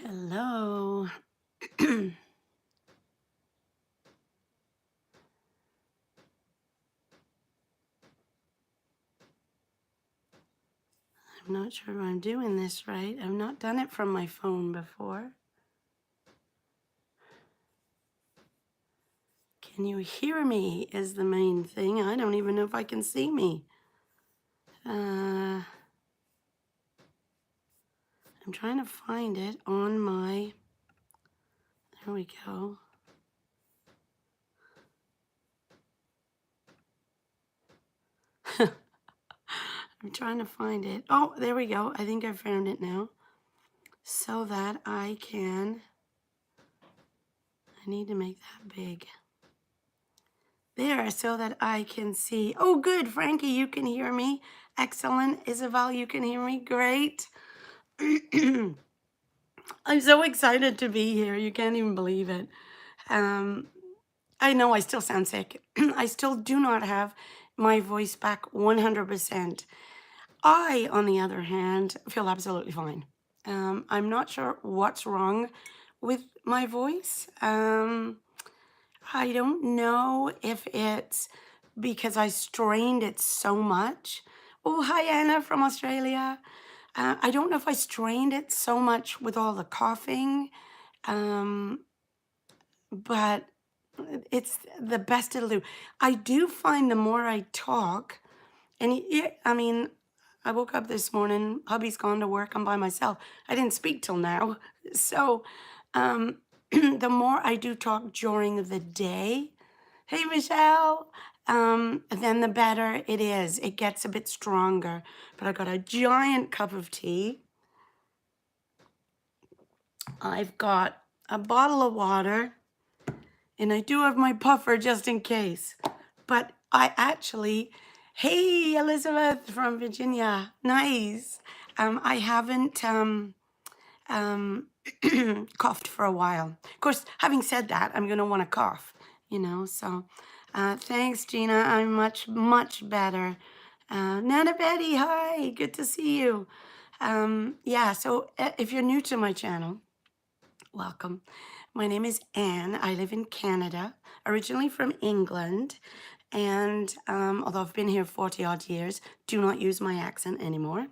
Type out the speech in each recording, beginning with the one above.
Hello. I'm not sure if I'm doing this right. I've not done it from my phone before. Can you hear me is the main thing. I don't even know if I can see me. I'm trying to find it on my, there we go. I'm trying to find it. Oh, there we go. I think I found it now. So that I need to make that big. There, so that I can see. Oh, good, Frankie, you can hear me. Excellent. Isabel, you can hear me. Great. I'm so excited to be here. You can't even believe it. I know I still sound sick. I still do not have my voice back 100%. I, on the other hand, feel absolutely fine. I'm not sure what's wrong with my voice. I don't know if it's because I strained it so much. Oh, hi, Anna from Australia. I don't know if I strained it so much with all the coughing, but it's the best it'll do. I do find the more I talk, and I mean, I woke up this morning, hubby's gone to work, I'm by myself. I didn't speak till now. So the more I do talk during the day, hey, Michelle, then the better it is. It gets a bit stronger. But I got a giant cup of tea. I've got a bottle of water, and I do have my puffer just in case. But I actually, hey, Elizabeth from Virginia, nice. I haven't coughed for a while. Of course, having said that, I'm going to want to cough, you know, so thanks, Gina. I'm much, much better. Nana Betty, hi, good to see you. Yeah, so if you're new to my channel, welcome. My name is Anne. I live in Canada, originally from England. And although I've been here 40 odd years, do not use my accent anymore.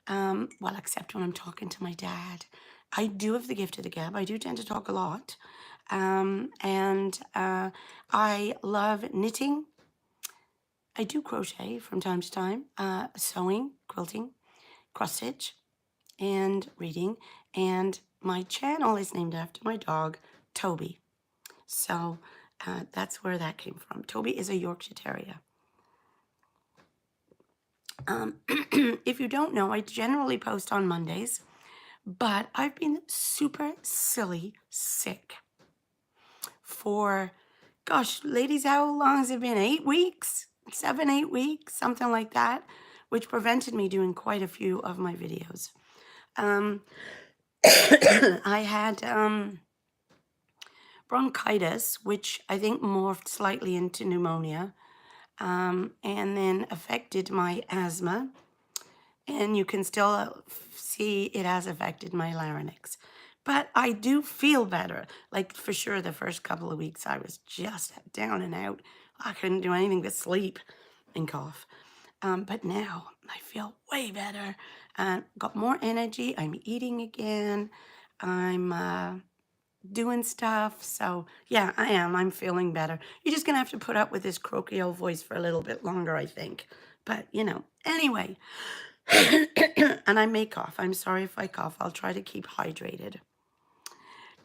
Well, except when I'm talking to my dad. I do have the gift of the gab. I do tend to talk a lot. I love knitting. I do crochet from time to time, sewing, quilting, cross stitch, and reading. And my channel is named after my dog, Toby. So that's where that came from. Toby is a Yorkshire Terrier. If you don't know, I generally post on Mondays, but I've been super silly sick for, gosh, ladies, how long has it been? 8 weeks? 7, 8 weeks? Something like that, which prevented me doing quite a few of my videos. I had bronchitis, which I think morphed slightly into pneumonia, and then affected my asthma. And you can still see it has affected my larynx. But I do feel better. Like, for sure, the first couple of weeks, I was just down and out. I couldn't do anything but sleep and cough. But now I feel way better. Got more energy. I'm eating again. I'm doing stuff. So, yeah, I am. I'm feeling better. You're just going to have to put up with this croaky old voice for a little bit longer, I think. But, you know, anyway. And I may cough. I'm sorry if I cough. I'll try to keep hydrated.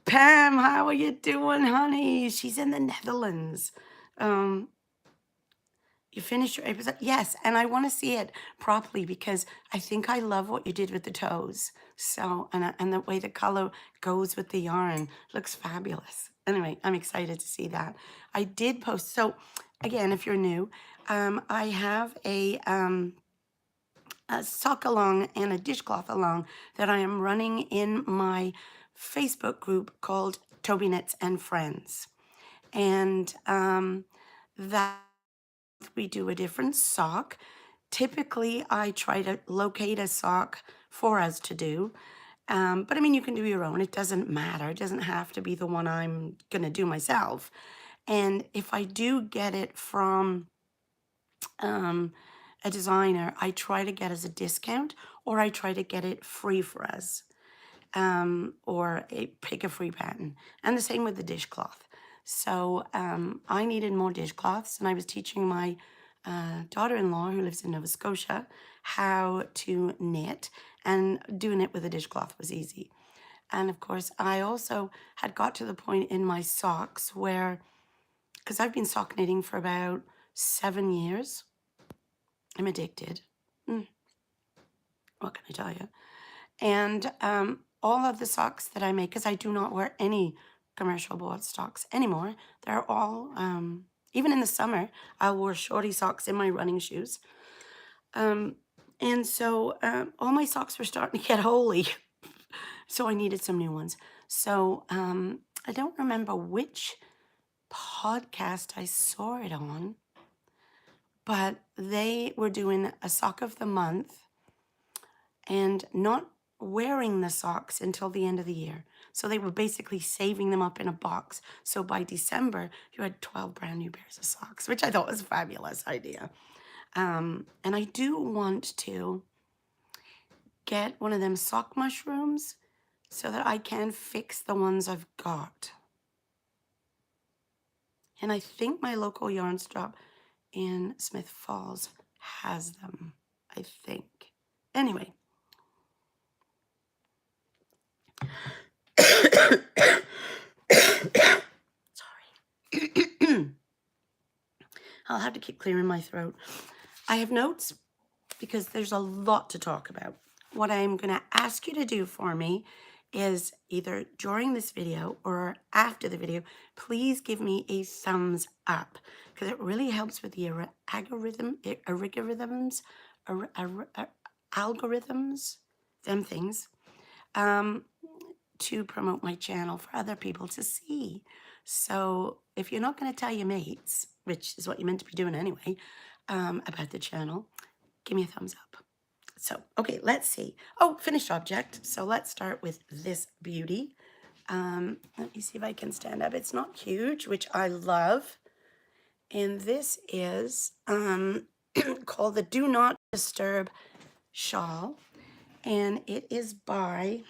Pam, how are you doing, honey? She's in the Netherlands. You finished your episode? Yes, and I want to see it properly because I think I love what you did with the toes. So, and the way the color goes with the yarn looks fabulous. Anyway, I'm excited to see that. I did post. So, again, if you're new, I have a sock along and a dishcloth along that I am running in my Facebook group called Tobyknits and Friends. And that we do a different sock. Typically, I try to locate a sock for us to do. But I mean, you can do your own. It doesn't matter. It doesn't have to be the one I'm going to do myself. And if I do get it from a designer, I try to get as a discount, or I try to get it free for us, or pick a free pattern. And the same with the dishcloth. So I needed more dishcloths, and I was teaching my daughter-in-law, who lives in Nova Scotia, how to knit, and doing it with a dishcloth was easy. And of course, I also had got to the point in my socks where, because I've been sock knitting for about 7 years, I'm addicted. What can I tell you? And all of the socks that I make, because I do not wear any commercial bought socks anymore, they're all, even in the summer, I wore shorty socks in my running shoes. And so all my socks were starting to get holy. So I needed some new ones. So I don't remember which podcast I saw it on, but they were doing a sock of the month and not wearing the socks until the end of the year. So they were basically saving them up in a box. So by December, you had 12 brand new pairs of socks, which I thought was a fabulous idea. And I do want to get one of them sock mushrooms so that I can fix the ones I've got. And I think my local yarn shop in Smith Falls has them, I think. Anyway. Sorry. I'll have to keep clearing my throat. I have notes because there's a lot to talk about. What I'm going to ask you to do for me is either during this video or after the video, please give me a thumbs up because it really helps with the algorithms, them things, to promote my channel for other people to see. So if you're not going to tell your mates, which is what you're meant to be doing anyway, about the channel, give me a thumbs up. So, okay, let's see. Oh, finished object. So let's start with this beauty. Let me see if I can stand up. It's not huge, which I love. And this is called the Do Not Disturb Shawl. And it is by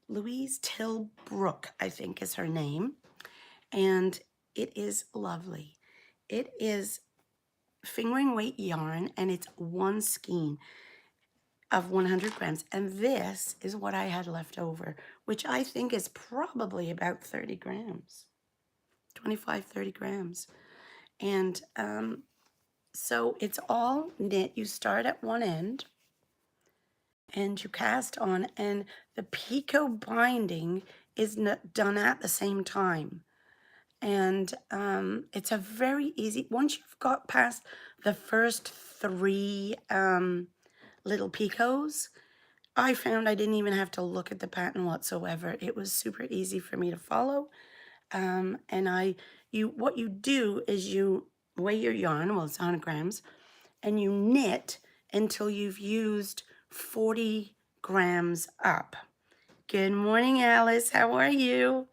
Louise Tillbrook, I think is her name. And it is lovely. It is fingering weight yarn, and it's one skein of 100 grams. And this is what I had left over, which I think is probably about 30 grams, 25, 30 grams. And so it's all knit. You start at one end and you cast on, and the picot binding is done at the same time. And it's a very easy, once you've got past the first 3 little picots, I found I didn't even have to look at the pattern whatsoever. It was super easy for me to follow. And what you do is you weigh your yarn, well, it's 100 grams, and you knit until you've used 40 grams up. Good morning, Alice. How are you?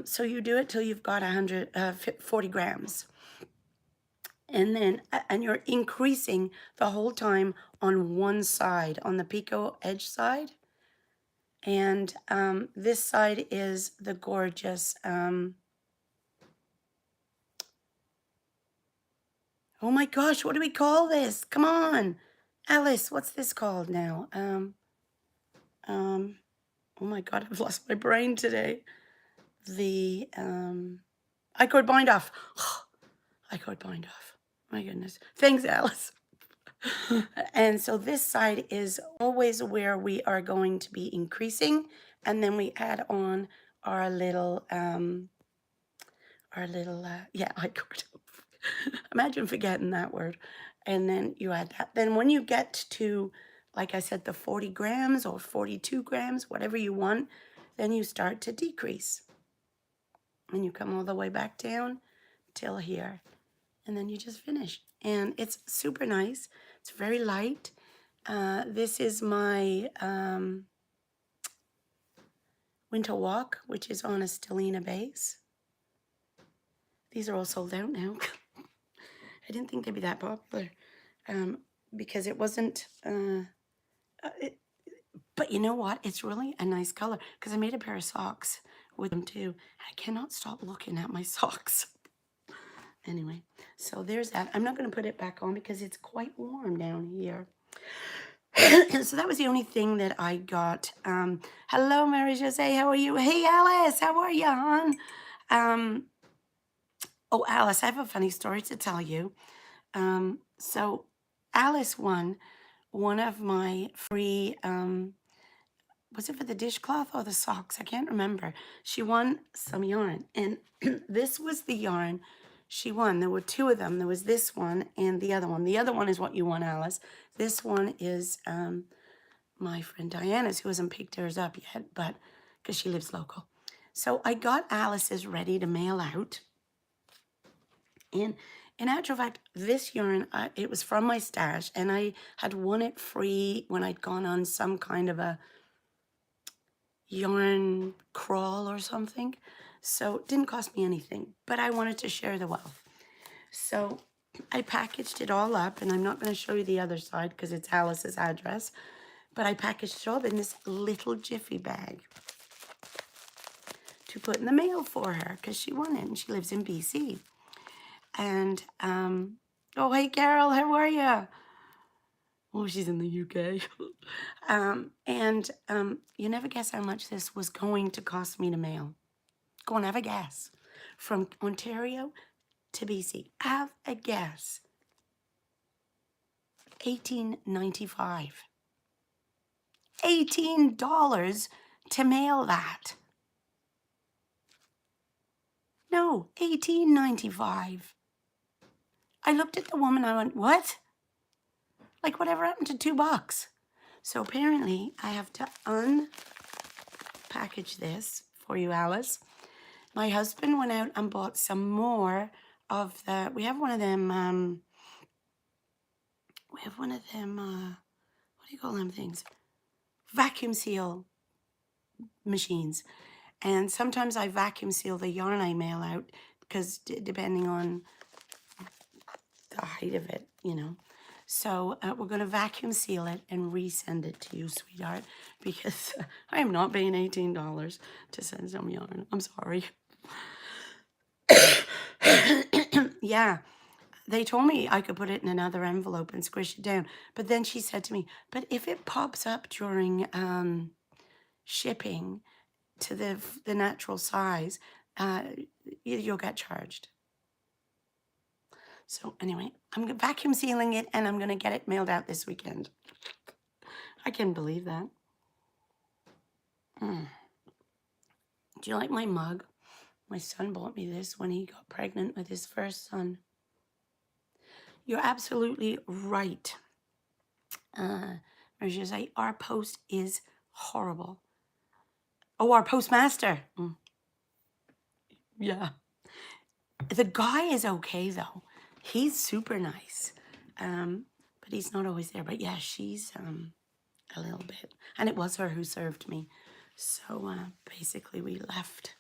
So you do it till you've got 40 grams. And then, and you're increasing the whole time on one side, on the picot edge side. And this side is the gorgeous, oh my gosh, what do we call this? Come on, Alice, what's this called now? Oh my God, I've lost my brain today. The, I could bind off. I could bind off. My goodness. Thanks, Alice. And so this side is always where we are going to be increasing, and then we add on our little yeah, I could. Imagine forgetting that word. And then you add that. Then when you get to, like I said, the 40 grams or 42 grams, whatever you want, then you start to decrease. And you come all the way back down till here. And then you just finish. And it's super nice. It's very light. This is my Winter Walk, which is on a stellina base. These are all sold out now. I didn't think they'd be that popular because it wasn't, but you know what? It's really a nice color because I made a pair of socks with them too. I cannot stop looking at my socks. Anyway, so there's that. I'm not going to put it back on because it's quite warm down here. So that was the only thing that I got. Hello, Mary Jose. How are you? Hey, Alice. How are you, hon? Oh, Alice, I have a funny story to tell you. So Alice won one of my free, was it for the dishcloth or the socks? I can't remember. She won some yarn, and this was the yarn she won. There were two of them. There was this one and the other one. The other one is what you won, Alice. This one is my friend Diana's, who hasn't picked hers up yet, but because she lives local. So I got Alice's ready to mail out. And in actual fact, this yarn, it was from my stash, and I had won it free when I'd gone on some kind of a yarn crawl or something. So it didn't cost me anything, but I wanted to share the wealth. So I packaged it all up, and I'm not going to show you the other side because it's Alice's address, but I packaged it all up in this little jiffy bag to put in the mail for her because she won it, and she lives in BC. And, oh, hey, Carol, how are you? Oh, she's in the UK. You never guess how much this was going to cost me to mail. Go on, have a guess. From Ontario to BC. Have a guess. $18.95. $18 to mail that. No, $18.95. I looked at the woman, I went, what? Like, whatever happened to $2? So apparently I have to unpackage this for you, Alice. My husband went out and bought some more of the, we have one of them, what do you call them things? Vacuum seal machines. And sometimes I vacuum seal the yarn I mail out because depending on the height of it, you know. So we're going to vacuum seal it and resend it to you, sweetheart, because I am not paying $18 to send some yarn. I'm sorry. Yeah, they told me I could put it in another envelope and squish it down. But then she said to me, but if it pops up during shipping to the natural size, you'll get charged. So anyway, I'm vacuum sealing it and I'm going to get it mailed out this weekend. I can't believe that. Do you like my mug? My son bought me this when he got pregnant with his first son. You're absolutely right. Our post is horrible. Oh, our postmaster. Yeah. The guy is okay, though. He's super nice. But he's not always there. But yeah, she's a little bit. And it was her who served me. So basically we left.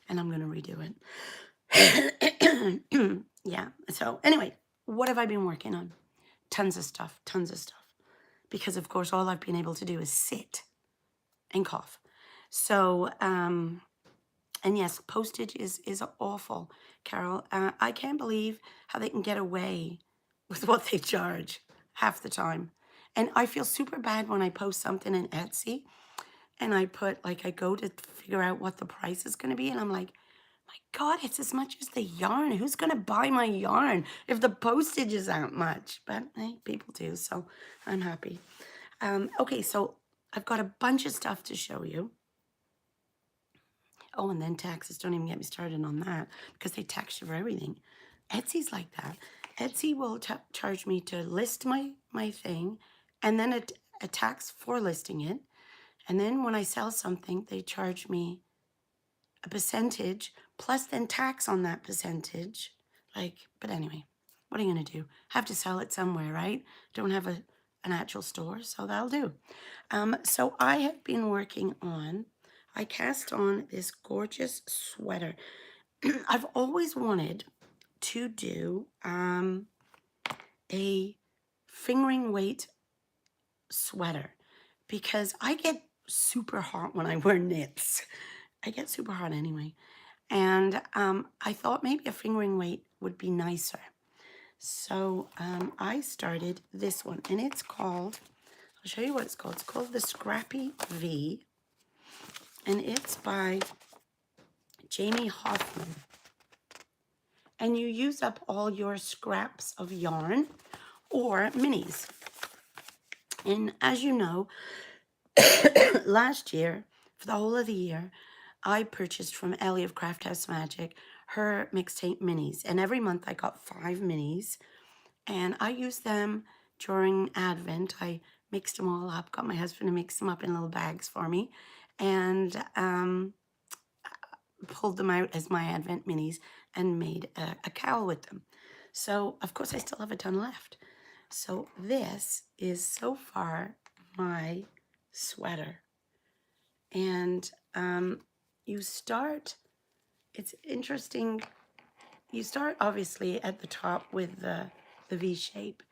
And I'm going to redo it. Yeah. So anyway, what have I been working on? Tons of stuff. Tons of stuff. Because, of course, all I've been able to do is sit and cough. So, and yes, postage is awful, Carol. I can't believe how they can get away with what they charge half the time. And I feel super bad when I post something in Etsy and I put, like, I go to figure out what the price is going to be. And I'm like, my God, it's as much as the yarn. Who's going to buy my yarn if the postage is that much? But hey, people do, so I'm happy. Okay, so I've got a bunch of stuff to show you. Oh, and then taxes. Don't even get me started on that because they tax you for everything. Etsy's like that. Etsy will charge me to list my thing and then a tax for listing it. And then when I sell something, they charge me a percentage plus then tax on that percentage. Like, but anyway, what are you going to do? Have to sell it somewhere, right? Don't have an actual store, so that'll do. So I have been working on, I cast on this gorgeous sweater. I've always wanted to do a fingering weight sweater because I get super hot when I wear knits. I get super hot anyway. And I thought maybe a fingering weight would be nicer. So I started this one, and it's called, I'll show you what it's called. It's called the Scrappy V, and it's by Jamie Hoffman. And you use up all your scraps of yarn or minis. And as you know, last year, for the whole of the year, I purchased from Ellie of Craft House Magic her mixtape minis. And every month I got 5 minis. And I used them during Advent. I mixed them all up, got my husband to mix them up in little bags for me, and pulled them out as my Advent minis and made a cowl with them. So, of course, I still have a ton left. So this is so far my sweater. And you start, it's interesting, you start obviously at the top with the V shape.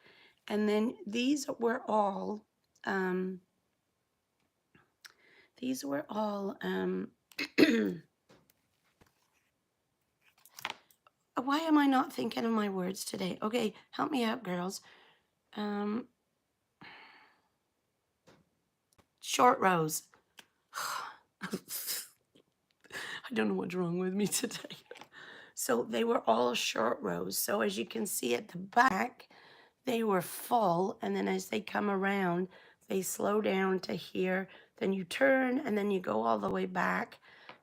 And then these were all, why am I not thinking of my words today? Okay, help me out, girls. Short rows. I don't know what's wrong with me today. So they were all short rows. So as you can see at the back, they were full. And then as they come around, they slow down to here. Then you turn and then you go all the way back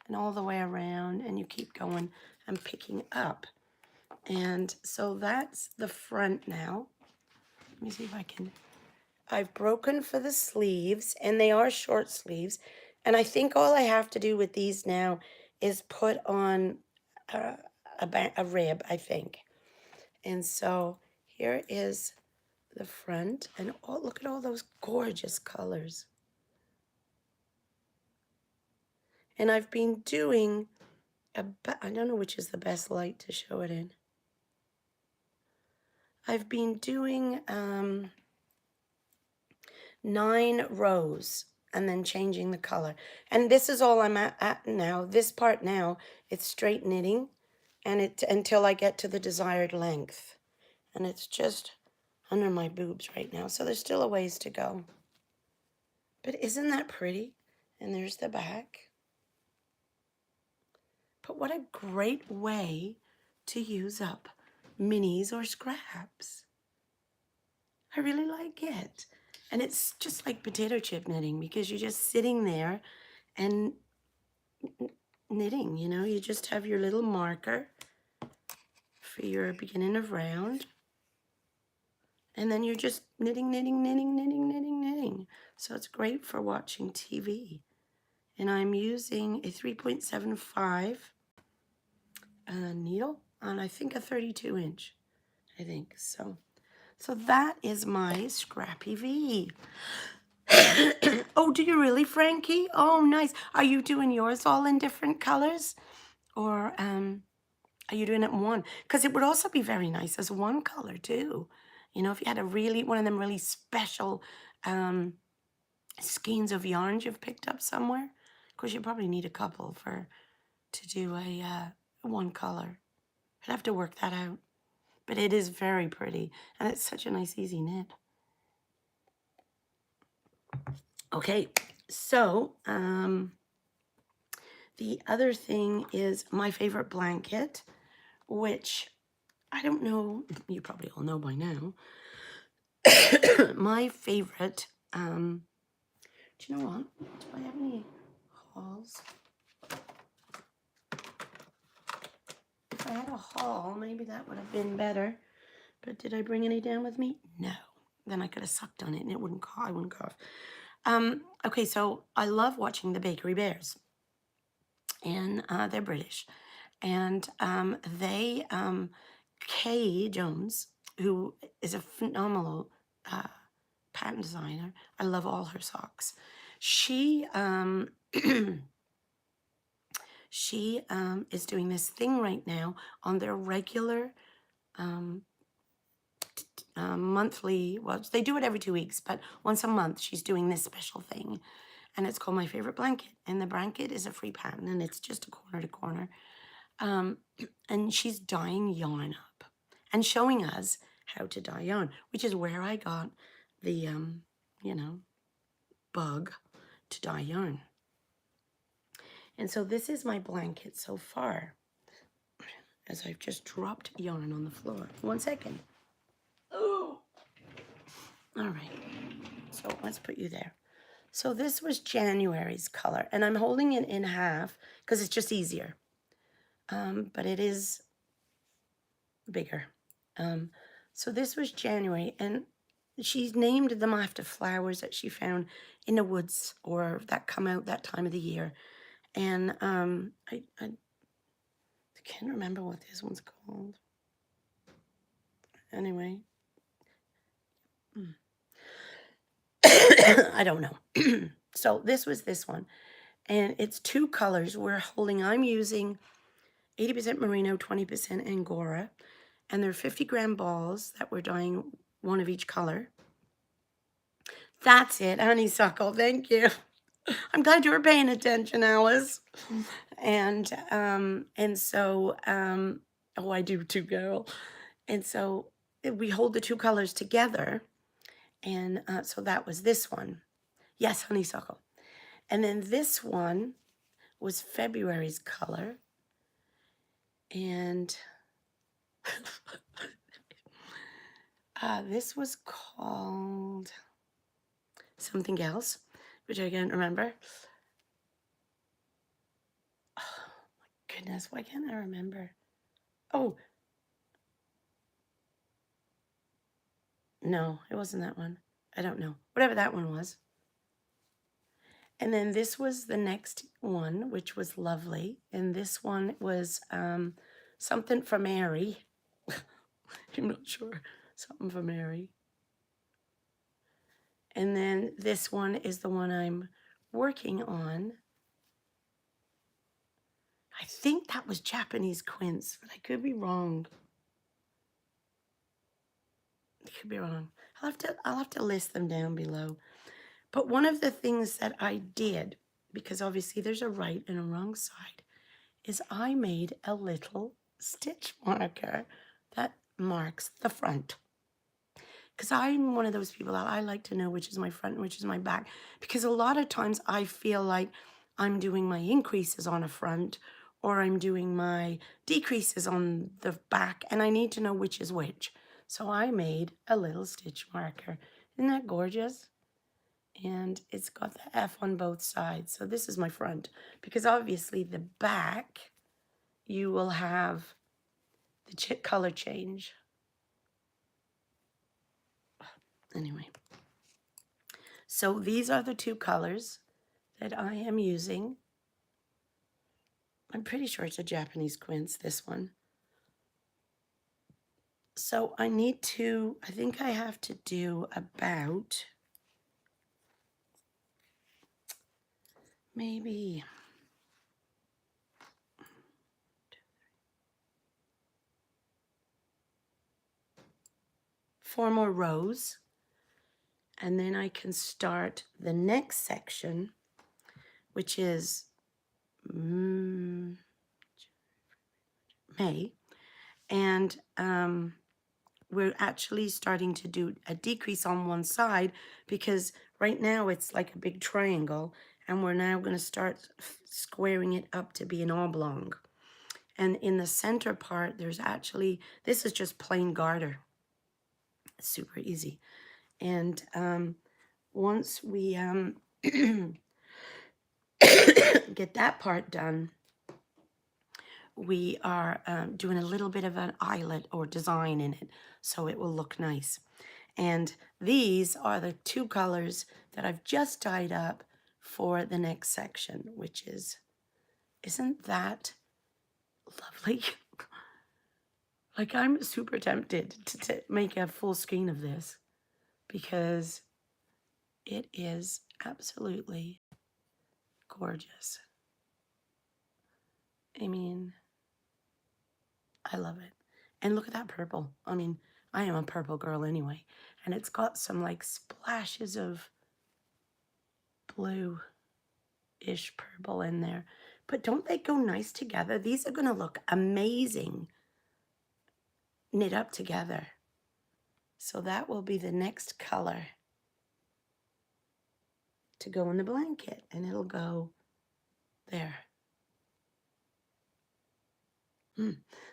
and all the way around. And you keep going and picking up. And so that's the front now. Let me see if I can. I've broken for the sleeves, and they are short sleeves. And I think all I have to do with these now is put on a rib, I think. And so here is the front, and oh, look at all those gorgeous colors. And I've been doing I don't know which is the best light to show it in. I've been doing 9 rows and then changing the color. And this is all I'm at now. This part now, it's straight knitting, and it until I get to the desired length. And it's just under my boobs right now, so there's still a ways to go. But isn't that pretty? And there's the back. But what a great way to use up minis or scraps. I really like it. And it's just like potato chip knitting because you're just sitting there and knitting, you know. You just have your little marker for your beginning of round. And then you're just knitting, knitting, knitting, knitting, knitting, knitting. So it's great for watching TV. And I'm using a 3.75 needle on, I think, a 32 inch, I think. So that is my Scrappy V. Oh, do you really, Frankie? Oh, nice. Are you doing yours all in different colors? Or are you doing it in one? Because it would also be very nice as one color too. You know, if you had one of them really special skeins of yarns you've picked up somewhere. Of course, you probably need a couple to do a one color. I'd have to work that out. But it is very pretty, and it's such a nice, easy knit. Okay, so the other thing is my favorite blanket, which I don't know, you probably all know by now. My favorite, do you know what? Do I have any hauls? If I had a haul, maybe that would have been better. But did I bring any down with me? No. Then I could have sucked on it and it wouldn't cough. I wouldn't cough. Okay, so I love watching the BakeryBears. And they're British. And Kay Jones, who is a phenomenal pattern designer. I love all her socks. She she is doing this thing right now on their regular monthly, well, they do it every 2 weeks, but once a month she's doing this special thing, and it's called My Favorite Blanket, and the blanket is a free pattern, and it's just a corner to corner, and she's dyeing yarn up and showing us how to dye yarn, which is where I got the you know, bug to dye yarn. And so this is my blanket so far, as I've just dropped yarn on the floor. 1 second. Oh, all right, so let's put you there. So this was January's color, and I'm holding it in half because it's just easier, but it is bigger. So this was January, and she's named them after flowers that she found in the woods or that come out that time of the year. And I can't remember what this one's called. Anyway. I don't know. So this was this one. And it's 2 colors we're holding. I'm using 80% merino, 20% angora. And they're 50-gram balls that we're dyeing one of each color. That's it, honeysuckle. Thank you. I'm glad you were paying attention, Alice. And so, oh, I do too, girl. And so we hold the 2 colors together. And so that was this one. Yes, honeysuckle. And then this one was February's color. And this was called something else, which I can't remember. Oh, my goodness, why can't I remember? Oh, no, it wasn't that one. I don't know. Whatever that one was. And then this was the next one, which was lovely. And this one was something for Mary. I'm not sure. Something for Mary. And then this one is the one I'm working on. I think that was Japanese quince, but I could be wrong. I could be wrong. I'll have to list them down below. But one of the things that I did, because obviously there's a right and a wrong side, is I made a little stitch marker that marks the front. Because I'm one of those people that I like to know which is my front and which is my back. Because a lot of times I feel like I'm doing my increases on a front or I'm doing my decreases on the back, and I need to know which is which. So I made a little stitch marker. Isn't that gorgeous? And it's got the F on both sides. So this is my front, because obviously the back, you will have the color change. Anyway, so these are the 2 colors that I am using. I'm pretty sure it's a Japanese quince, this one. So I think I have to do about maybe 4 more rows. And then I can start the next section, which is May. And we're actually starting to do a decrease on one side, because right now it's like a big triangle, and we're now going to start squaring it up to be an oblong. And in the center part, there's actually, this is just plain garter. It's super easy. And once we get that part done, we are doing a little bit of an eyelet or design in it, so it will look nice. And these are the 2 colors that I've just dyed up for the next section, which is, isn't that lovely? Like, I'm super tempted to make a full screen of this, because It is absolutely gorgeous. I mean, I love it. And look at that purple. I mean, I am a purple girl anyway. And it's got some like splashes of blue-ish purple in there. But don't they go nice together? These are going to look amazing knit up together. So that will be the next color to go in the blanket. And it'll go there.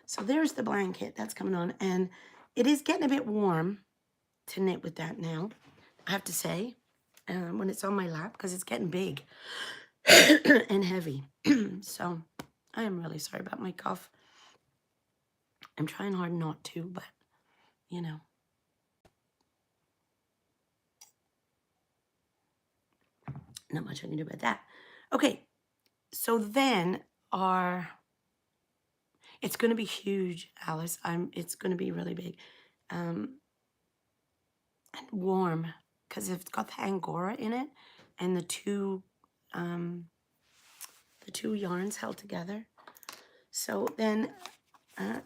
So there's the blanket that's coming on. And it is getting a bit warm to knit with that now, I have to say, when it's on my lap, because it's getting big and heavy. So I am really sorry about my cough. I'm trying hard not to, but you know. Not much I can do about that. Okay, so then it's going to be huge, Alice. It's going to be really big, and warm, because it's got the Angora in it, and the two yarns held together. So then,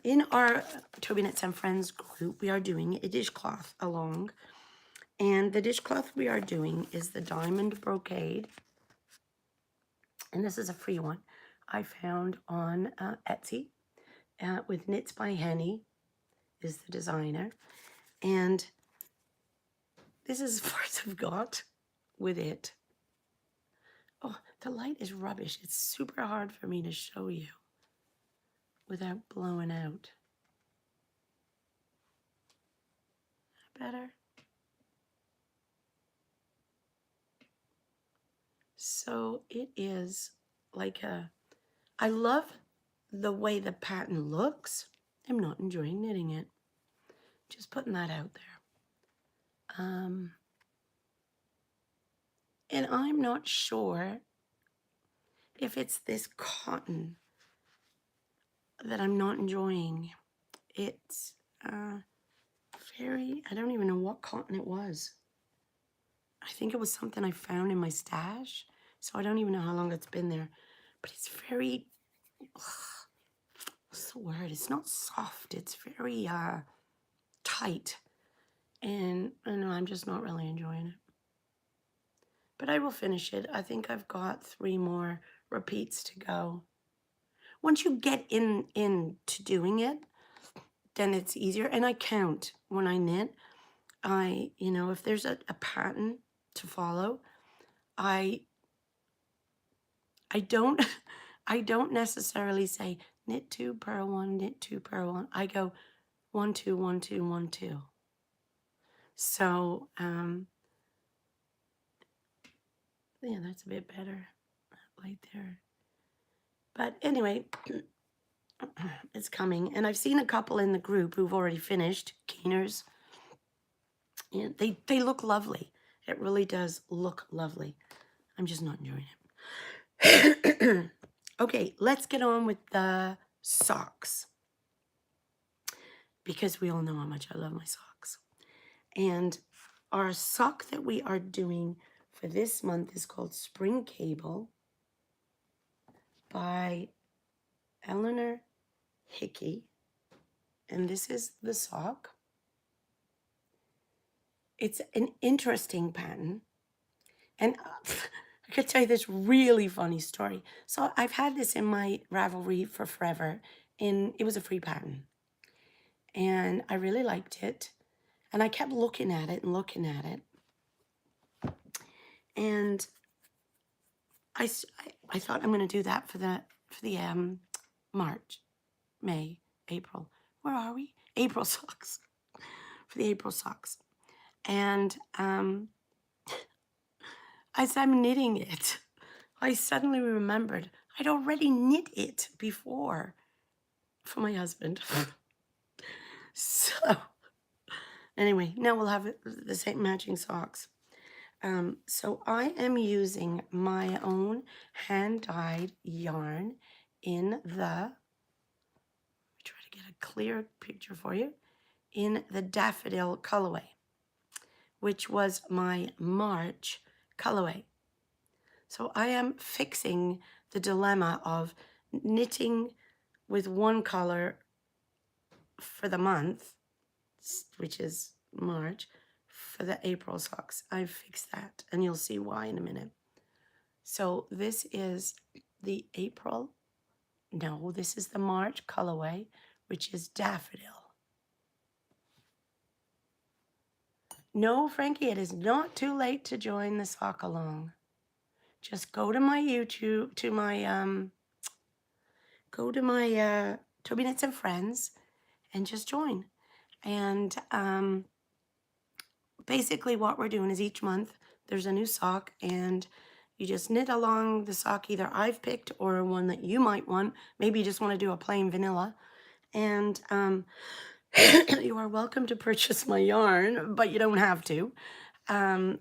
in our Tobyknits and Friends group, we are doing a dishcloth along, and the dishcloth we are doing is the Diamond Brocade. And this is a free one I found on Etsy with Knits by Henny is the designer. And this is as far as I've got with it. Oh, the light is rubbish. It's super hard for me to show you without blowing out. Better? So it is like I love the way the pattern looks. I'm not enjoying knitting it. Just putting that out there. And I'm not sure if it's this cotton that I'm not enjoying. It's I don't even know what cotton it was. I think it was something I found in my stash. So I don't even know how long it's been there. But it's very, what's the word? It's not soft. It's very tight. And I know I'm just not really enjoying it. But I will finish it. I think I've got 3 more repeats to go. Once you get into doing it, then it's easier. And I count when I knit. If there's a pattern to follow, I don't I don't necessarily say knit 2, purl 1, knit 2, purl 1. I go 1, 2, 1, 2, 1, 2. So yeah, that's a bit better right there. But anyway, it's coming, and I've seen a couple in the group who've already finished Keeners, and they look lovely. It really does look lovely. I'm just not enjoying it. Okay, let's get on with the socks, because we all know how much I love my socks. And our sock that we are doing for this month is called Spring Cable by Elinor Hickey. And this is the sock. It's an interesting pattern. And I could tell you this really funny story. So I've had this in my Ravelry for forever. And it was a free pattern. And I really liked it. And I kept looking at it and looking at it. And I thought I'm going to do that for the March, May, April. Where are we? April socks. For the April socks. And as I'm knitting it, I suddenly remembered I'd already knit it before for my husband. So anyway, now we'll have the same matching socks. So I am using my own hand-dyed yarn in the, try to get a clear picture for you, in the Daffodil colorway, which was my March colorway. So I am fixing the dilemma of knitting with one color for the month, which is March, for the April socks. I've fixed that, and you'll see why in a minute. So this is the April, no, this is the March colorway, which is Daffodil. No, Frankie, it is not too late to join the sock along. Just go to my YouTube, to my Tobyknits and Friends, and just join. And basically what we're doing is each month there's a new sock, and you just knit along the sock either I've picked or one that you might want. Maybe you just want to do a plain vanilla. And you are welcome to purchase my yarn, but you don't have to. And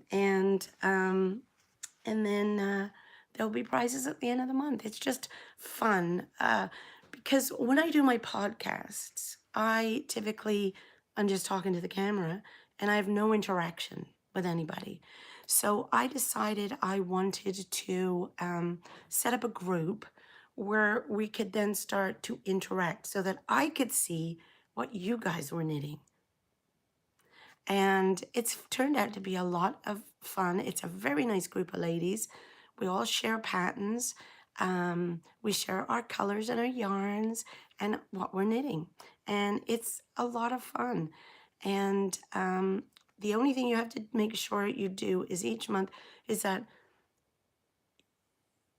then there'll be prizes at the end of the month. It's just fun. Because when I do my podcasts, I typically, I'm just talking to the camera and I have no interaction with anybody. So I decided I wanted to set up a group where we could then start to interact so that I could see what you guys were knitting. And it's turned out to be a lot of fun. It's a very nice group of ladies. We all share patterns. We share our colors and our yarns and what we're knitting. And it's a lot of fun. And the only thing you have to make sure you do is each month is that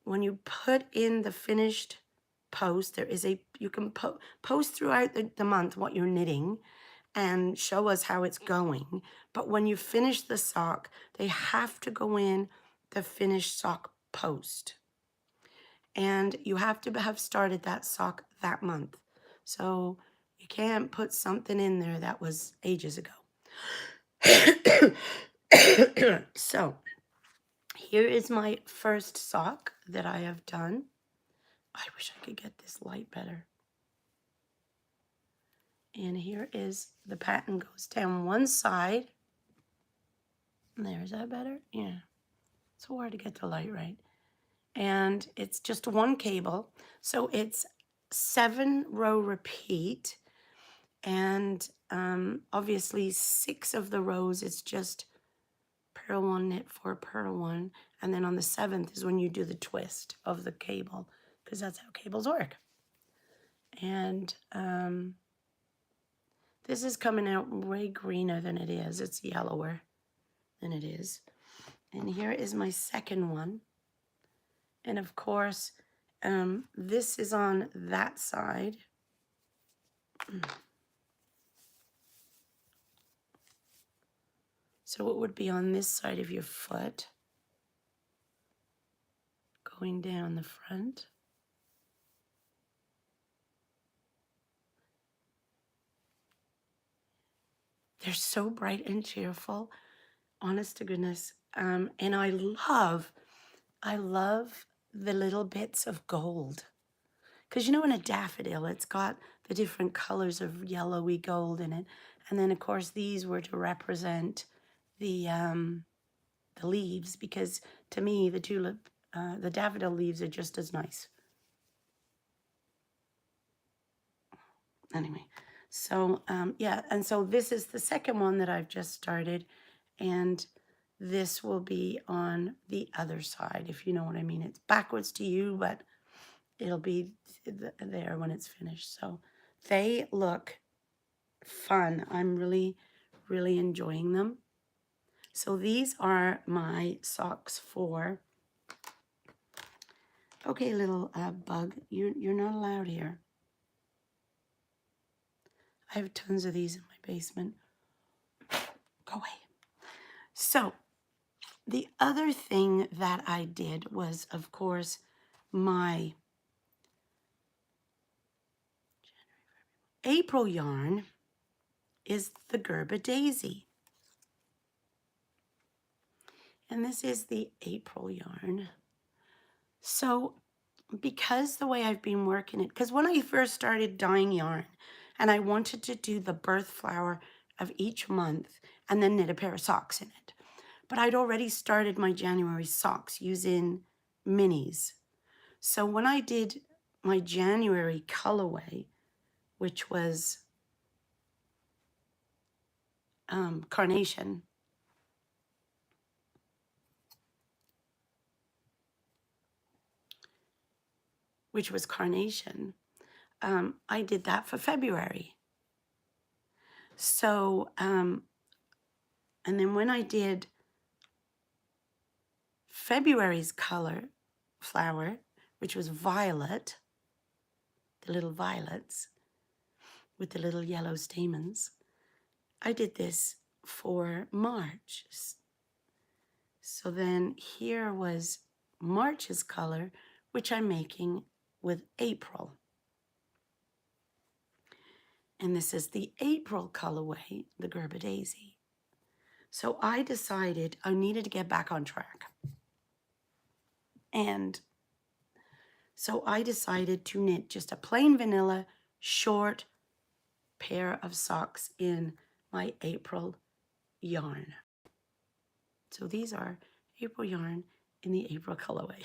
when you put in the finished post, there is you can post throughout the month what you're knitting and show us how it's going. But when you finish the sock, they have to go in the finished sock post. And you have to have started that sock that month. So you can't put something in there that was ages ago. So here is my first sock that I have done. I wish I could get this light better. And here is the pattern goes down one side. There, is that better? Yeah. It's hard to get the light right. And it's just one cable. So it's 7-row repeat. And obviously 6 of the rows it's just purl 1, knit 4, purl 1. And then on the 7th is when you do the twist of the cable, because that's how cables work. And this is coming out way greener than it is. It's yellower than it is. And here is my second one. And of course, this is on that side. So it would be on this side of your foot, going down the front. They're so bright and cheerful, honest to goodness. And I love the little bits of gold. Because, you know, in a daffodil, it's got the different colors of yellowy gold in it. And then, of course, these were to represent the leaves, because to me, the tulip, the daffodil leaves are just as nice. Anyway, so yeah, and so this is the second one that I've just started, and this will be on the other side, if you know what I mean. It's backwards to you, but it'll be there when it's finished. So they look fun. I'm really, really enjoying them. So these are my socks for, okay, little bug, you're not allowed here. I have tons of these in my basement. Go away. So the other thing that I did was, of course, my April yarn is the Gerber Daisy. And this is the April yarn. So because the way I've been working it, because when I first started dyeing yarn and I wanted to do the birth flower of each month, and then knit a pair of socks in it. But I'd already started my January socks using minis. So when I did my January colorway, which was carnation, I did that for February. So, and then when I did February's flower, which was violet, the little violets with the little yellow stamens, I did this for March. So then here was March's color, which I'm making with April. And this is the April colorway, the Gerber Daisy. So I decided I needed to get back on track. And so I decided to knit just a plain vanilla short pair of socks in my April yarn. So these are April yarn in the April colorway.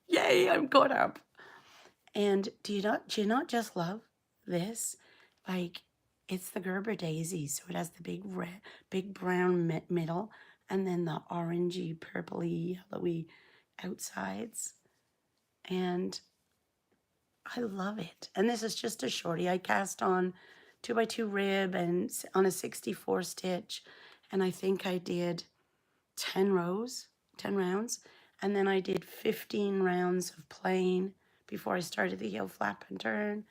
Yay, I'm caught up. And do you not just love this? Like, it's the Gerber Daisy, so it has the big brown middle, and then the orangey, purpley, yellowy outsides. And I love it. And this is just a shorty. I cast on 2x2 rib and on a 64 stitch, and I think I did 10 rounds, and then I did 15 rounds of plain before I started the heel flap and turn,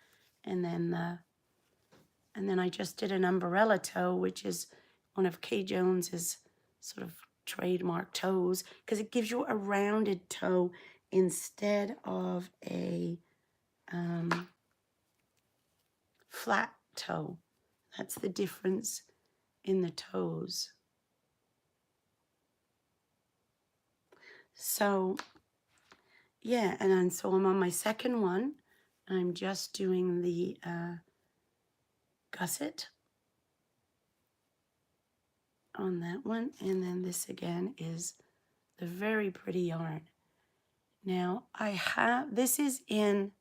and then I just did an umbrella toe, which is one of Kay Jones's sort of trademark toes, because it gives you a rounded toe instead of a flat toe. That's the difference in the toes. So yeah, and then so I'm on my second one. I'm just doing the gusset on that one, and then this again is the very pretty yarn. Now this is in,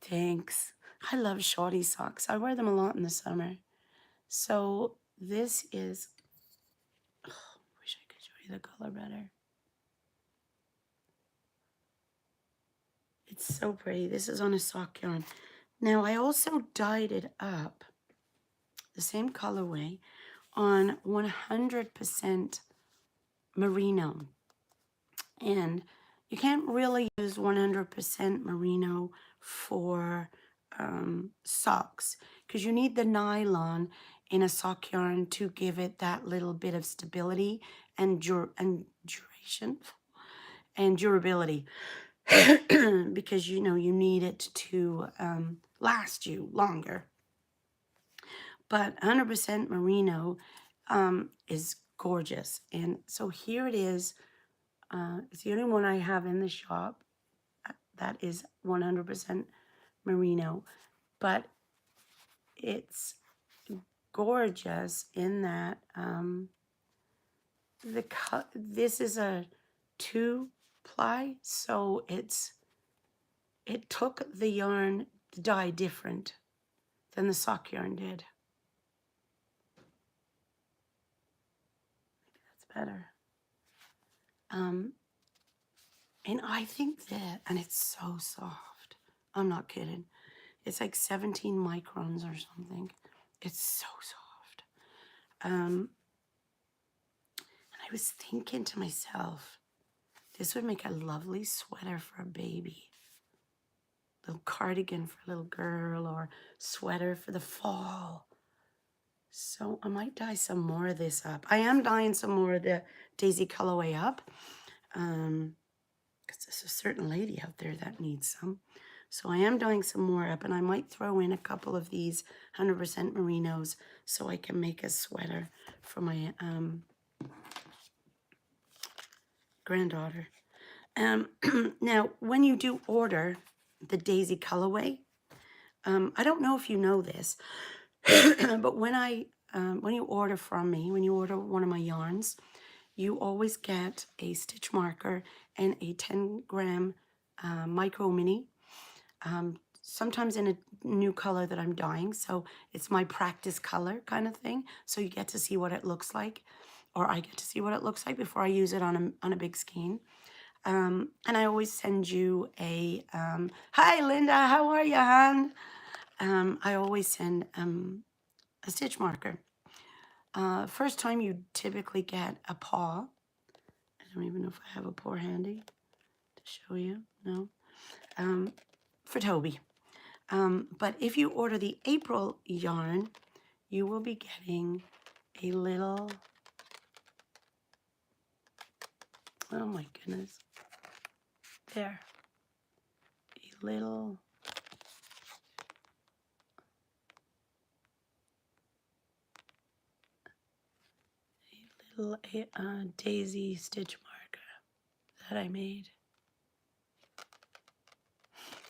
thanks, I love shorty socks. I wear them a lot in the summer. So this is, oh, wish I could show you the color better. It's so pretty. This is on a sock yarn. Now I also dyed it up, the same colorway, on 100% merino. And you can't really use 100% merino for socks, because you need the nylon in a sock yarn to give it that little bit of stability and duration and durability. Because you need it to last you longer. But 100% merino is gorgeous. And so here it is. It's the only one I have in the shop that is 100% merino. But it's gorgeous in that this is a 2-ply, so it took the yarn, the dye, different than the sock yarn did. Maybe that's better. And I think that, and it's so soft. I'm not kidding. It's like 17 microns or something. It's so soft. And I was thinking to myself, this would make a lovely sweater for a baby. Little cardigan for a little girl, or sweater for the fall. So I might dye some more of this up. I am dyeing some more of the Daisy colorway up. Because there's a certain lady out there that needs some. So I am dyeing some more up, and I might throw in a couple of these 100% merinos so I can make a sweater for my granddaughter. Now, when you do order the Daisy colorway, I don't know if you know this, but when I when you order from me, when you order one of my yarns, you always get a stitch marker and a 10-gram micro mini. Sometimes in a new color that I'm dyeing, so it's my practice color kind of thing. So you get to see what it looks like, or I get to see what it looks like before I use it on a big skein. And I always send you a, hi Linda, how are you, hon? I always send a stitch marker. First time you typically get a paw. I don't even know if I have a paw handy to show you, no. For Toby. But if you order the April yarn, you will be getting a little, oh my goodness, there, a little daisy stitch marker that I made.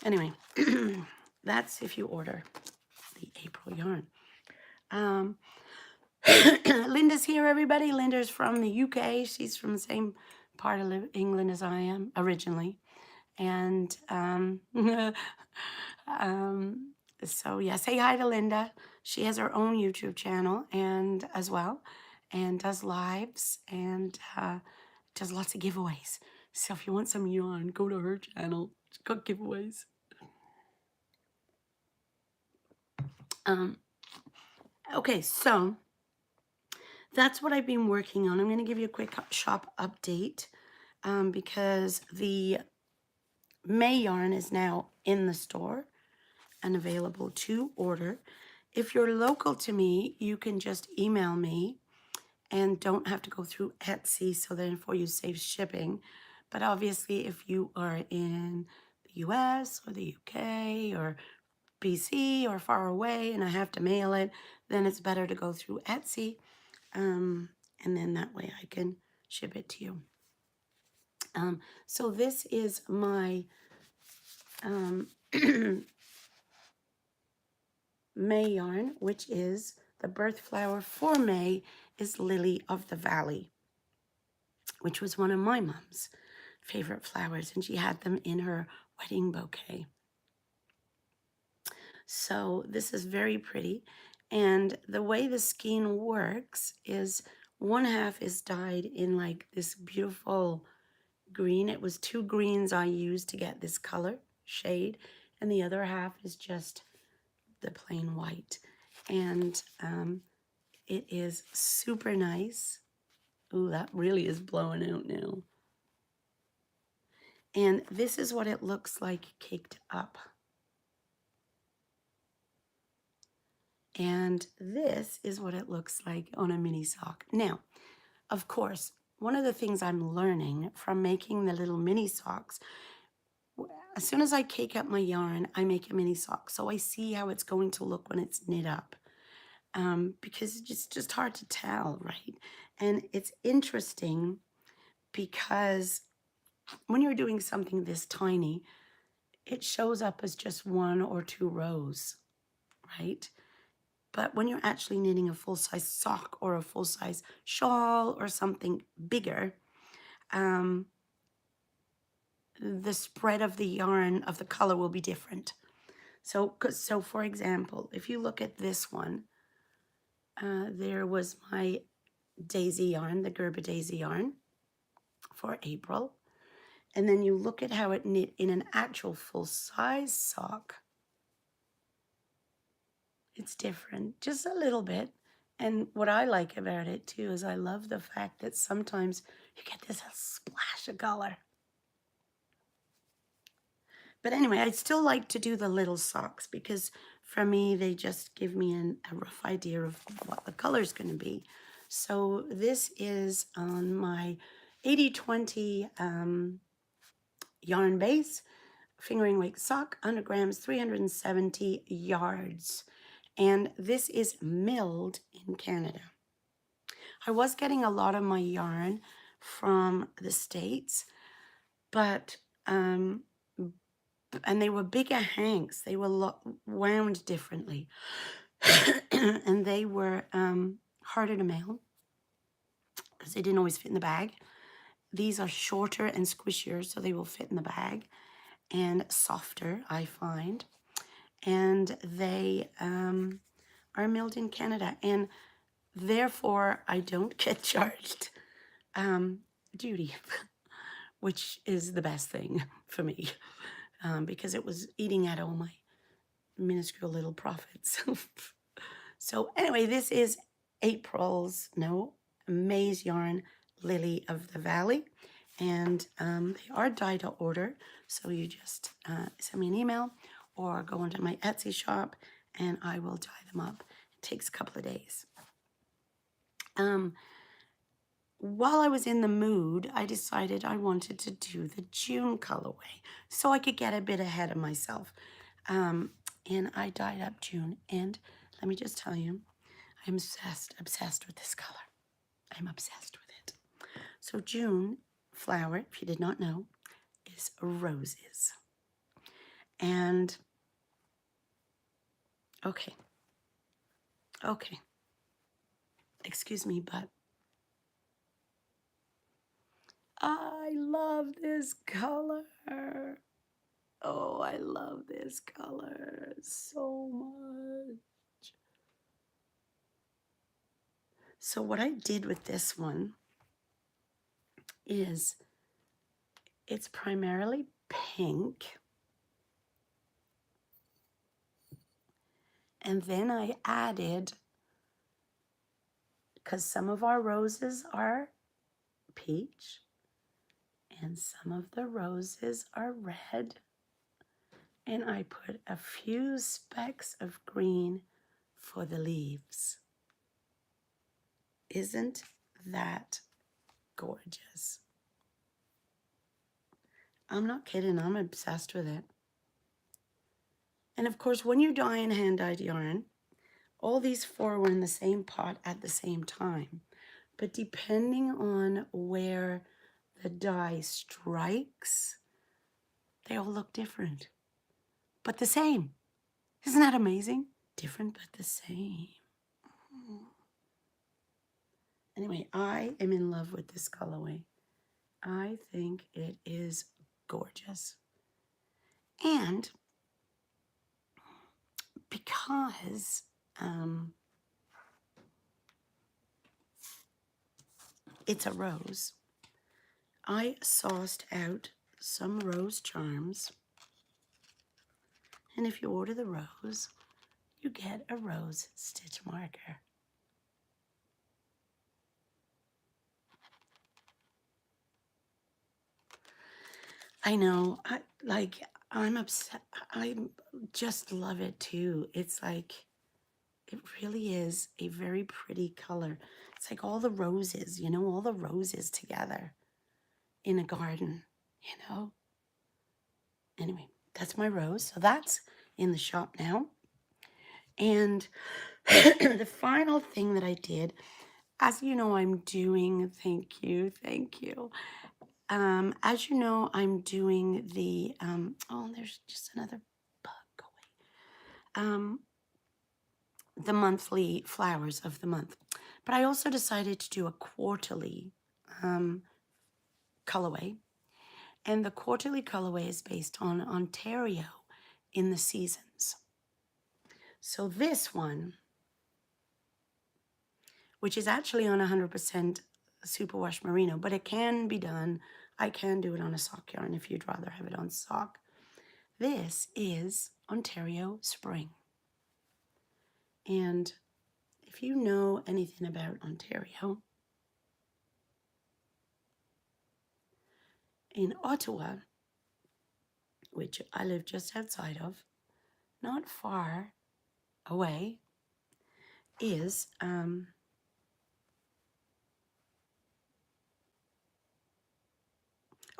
Anyway, that's if you order the April yarn. Linda's here, everybody. Linda's from the UK. She's from the same part of England as I am originally. And so yeah, say hi to Linda. She has her own YouTube channel and as well, and does lives and does lots of giveaways. So if you want some yarn, go to her channel. She's got giveaways. Okay, so that's what I've been working on. I'm going to give you a quick shop update because the May yarn is now in the store and available to order. If you're local to me, you can just email me and don't have to go through Etsy, so therefore you save shipping. But obviously, if you are in the US or the UK or BC or far away and I have to mail it, then it's better to go through Etsy. And then that way I can ship it to you. So this is my May yarn, which is the birth flower for May is Lily of the Valley, which was one of my mom's favorite flowers, and she had them in her wedding bouquet. So this is very pretty, and the way the skein works is one half is dyed in like this beautiful green. It was 2 greens I used to get this color shade, and the other half is just the plain white. And it is super nice. Ooh, that really is blowing out now. And this is what it looks like caked up. And this is what it looks like on a mini sock. Now, of course, one of the things I'm learning from making the little mini socks, as soon as I cake up my yarn, I make a mini sock. So I see how it's going to look when it's knit up. Because it's just hard to tell, right? And it's interesting because when you're doing something this tiny, it shows up as just 1 or 2 rows, right? But when you're actually knitting a full-size sock or a full-size shawl or something bigger, the spread of the yarn, of the color will be different. So for example, if you look at this one, there was my daisy yarn, the Gerber daisy yarn for April. And then you look at how it knit in an actual full-size sock. It's different, just a little bit. And what I like about it too is I love the fact that sometimes you get this splash of color. But anyway, I still like to do the little socks because for me, they just give me a rough idea of what the color is going to be. So this is on my 80/20 yarn base, fingering weight sock, 100 grams, 370 yards. And this is milled in Canada. I was getting a lot of my yarn from the States, but, and they were bigger hanks. They were wound differently. and they were harder to mail because they didn't always fit in the bag. These are shorter and squishier, so they will fit in the bag, and softer, I find. And they are milled in Canada, and therefore I don't get charged duty, which is the best thing for me, because it was eating at all my minuscule little profits. So anyway, this is May's Yarn Lily of the Valley, and they are dye to order, so you just send me an email or go onto my Etsy shop and I will dye them up. It takes a couple of days. While I was in the mood, I decided I wanted to do the June colorway so I could get a bit ahead of myself. And I dyed up June, and let me just tell you, I'm obsessed with this color. I'm obsessed with it. So June flower, if you did not know, is roses. And okay, excuse me, but I love this color. Oh, I love this color so much. So what I did with this one is it's primarily pink. And then I added, because some of our roses are peach and some of the roses are red, and I put a few specks of green for the leaves. Isn't that gorgeous? I'm not kidding, I'm obsessed with it. And of course, when you dye in hand-dyed yarn, all these four were in the same pot at the same time. But depending on where the dye strikes, they all look different, but the same. Isn't that amazing? Different, but the same. Anyway, I am in love with this colorway. I think it is gorgeous. And because it's a rose, I sauced out some rose charms. And if you order the rose, you get a rose stitch marker. I know, I'm upset. I just love it too. It's like, it really is a very pretty color. It's like all the roses, you know, all the roses together in a garden, you know. Anyway, that's my rose. So that's in the shop now. And the final thing that I did, as you know, I'm doing, thank you. As you know, I'm doing the, oh, there's just another bug, go away. The monthly flowers of the month. But I also decided to do a quarterly colorway. And the quarterly colorway is based on Ontario in the seasons. So this one, which is actually on 100% superwash merino, but it can be done. I can do it on a sock yarn if you'd rather have it on sock. This is Ontario Spring. And if you know anything about Ontario, in Ottawa, which I live just outside of, not far away, is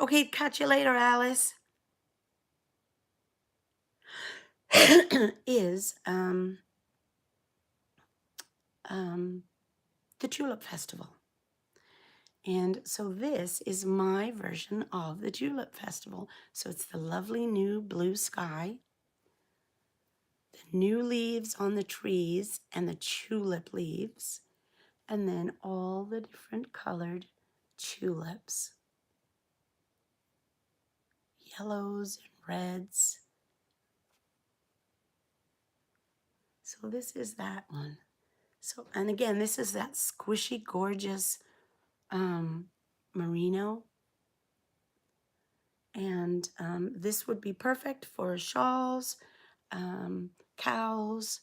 okay, catch you later, Alice. Is the Tulip Festival. And so this is my version of the Tulip Festival. So it's the lovely new blue sky. the new leaves on the trees and the tulip leaves, and then all the different colored tulips, yellows and reds. So this is that one. So, and again, this is that squishy, gorgeous merino. And this would be perfect for shawls, cowls,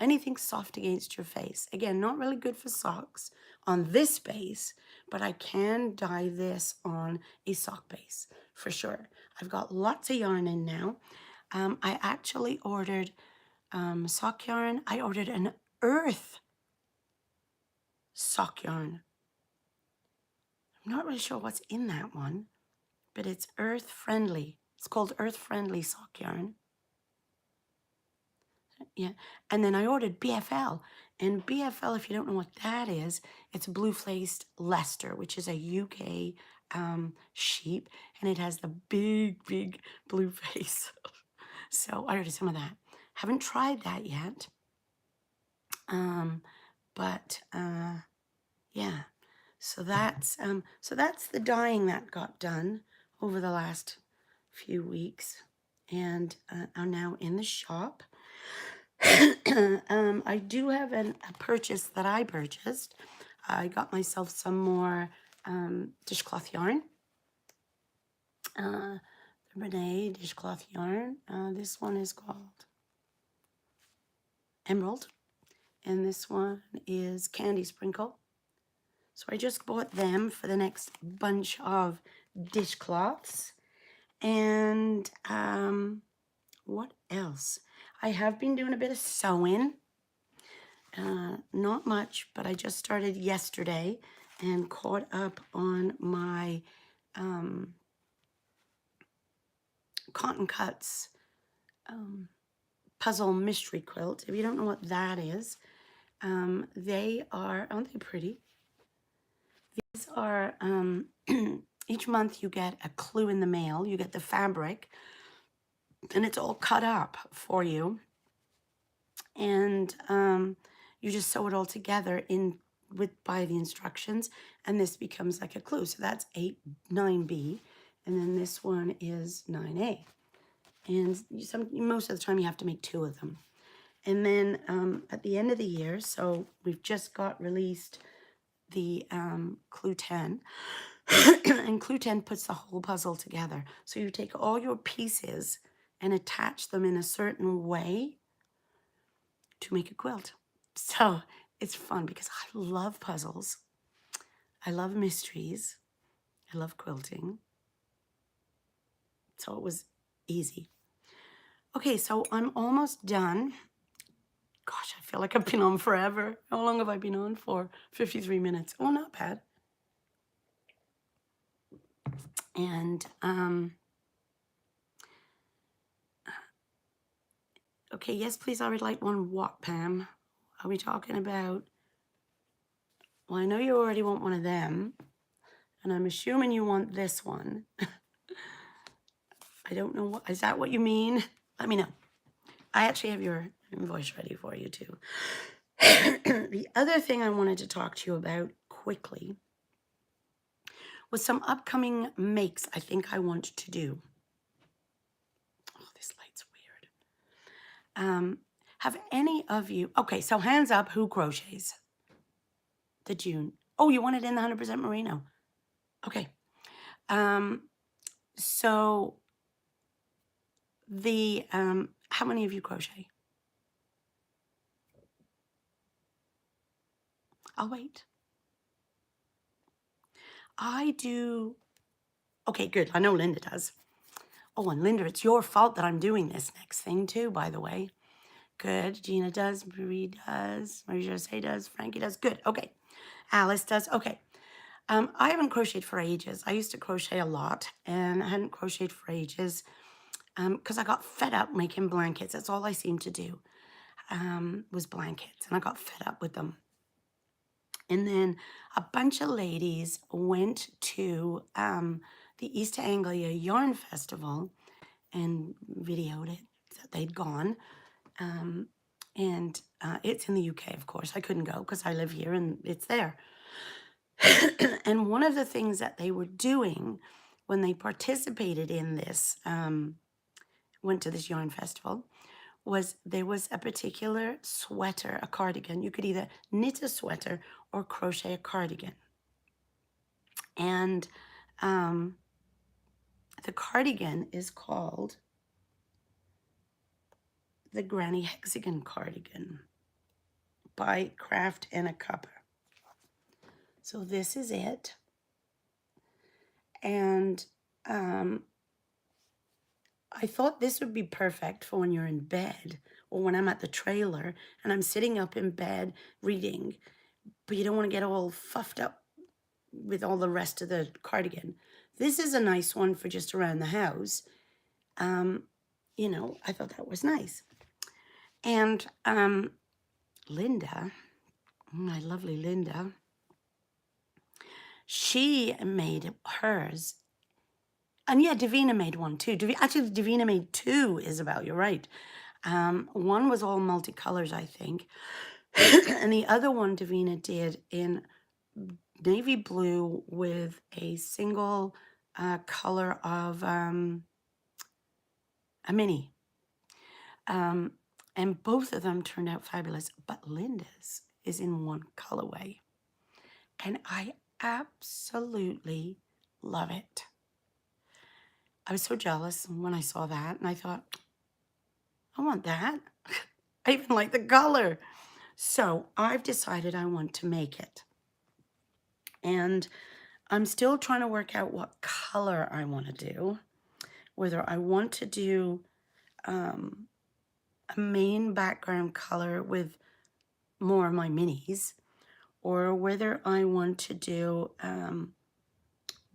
anything soft against your face. Again, not really good for socks on this base, but I can dye this on a sock base for sure. I've got lots of yarn in now. I actually ordered sock yarn. I ordered an earth sock yarn. I'm not really sure what's in that one, but it's earth friendly. It's called earth friendly sock yarn. Yeah, and then I ordered BFL, and BFL, if you don't know what that is, it's blue-faced Leicester, which is a UK sheep, and it has the big blue face. So I ordered some of that. Haven't tried that yet, but yeah. So that's the dyeing that got done over the last few weeks, and are now in the shop. I do have a purchase that I purchased. I got myself some more dishcloth yarn. The Brocade dishcloth yarn. This one is called Emerald, and this one is Candy Sprinkle. So I just bought them for the next bunch of dishcloths. And what else? I have been doing a bit of sewing. Not much, but I just started yesterday and caught up on my Cotton Cuts puzzle mystery quilt. If you don't know what that is, they are, aren't they pretty? These are, each month you get a clue in the mail. You get the fabric, and it's all cut up for you. And you just sew it all together by the instructions, and this becomes like a clue. So that's 9B, and then this one is 9A. And most of the time you have to make 2 of them. And then at the end of the year, so we've just got released the Clue 10, and Clue 10 puts the whole puzzle together. So you take all your pieces and attach them in a certain way to make a quilt. So it's fun because I love puzzles. I love mysteries. I love quilting. So it was easy. Okay, so I'm almost done. Gosh, I feel like I've been on forever. How long have I been on for? 53 minutes. Oh, not bad. And, okay, yes, please, I would like one. What, Pam? Are we talking about? Well, I know you already want one of them, and I'm assuming you want this one. I don't know what, is that what you mean? Let me know. I actually have your invoice ready for you too. The other thing I wanted to talk to you about quickly was some upcoming makes I think I want to do. Oh, this light's weird. Have any of you, okay, so hands up, who crochets? The June. Oh, you want it in the 100% merino. Okay. So the, how many of you crochet? I'll wait. I do. Okay, good. I know Linda does. Oh, and Linda, it's your fault that I'm doing this next thing too, by the way. Good. Gina does. Marie does. Marie-José does. Frankie does. Good. Okay. Alice does. Okay. I haven't crocheted for ages. I used to crochet a lot, and I hadn't crocheted for ages because I got fed up making blankets. That's all I seemed to do was blankets, and I got fed up with them. And then a bunch of ladies went to the East Anglia Yarn Festival and videoed it. that they'd gone. And it's in the UK, of course. I couldn't go because I live here and it's there. And one of the things that they were doing when they participated in this, went to this yarn festival, was there was a particular sweater, a cardigan. You could either knit a sweater or crochet a cardigan. And the cardigan is called the Granny Hexagon Cardigan by Craft and a Cuppa. So this is it. And I thought this would be perfect for when you're in bed or when I'm at the trailer and I'm sitting up in bed reading, but you don't want to get all fuffed up with all the rest of the cardigan. This is a nice one for just around the house. You know, I thought that was nice. And Linda, my lovely Linda, she made hers. And yeah, Davina made one too. Actually, Davina made two, Isabel, you're right. One was all multicolors, I think. And the other one Davina did in navy blue with a single color of a mini. And both of them turned out fabulous. But Linda's is in one colorway. And I absolutely love it. I was so jealous when I saw that, and I thought, I want that. I even like the color. So I've decided I want to make it. And I'm still trying to work out what color I want to do. Whether I want to do a main background color with more of my minis, or whether I want to do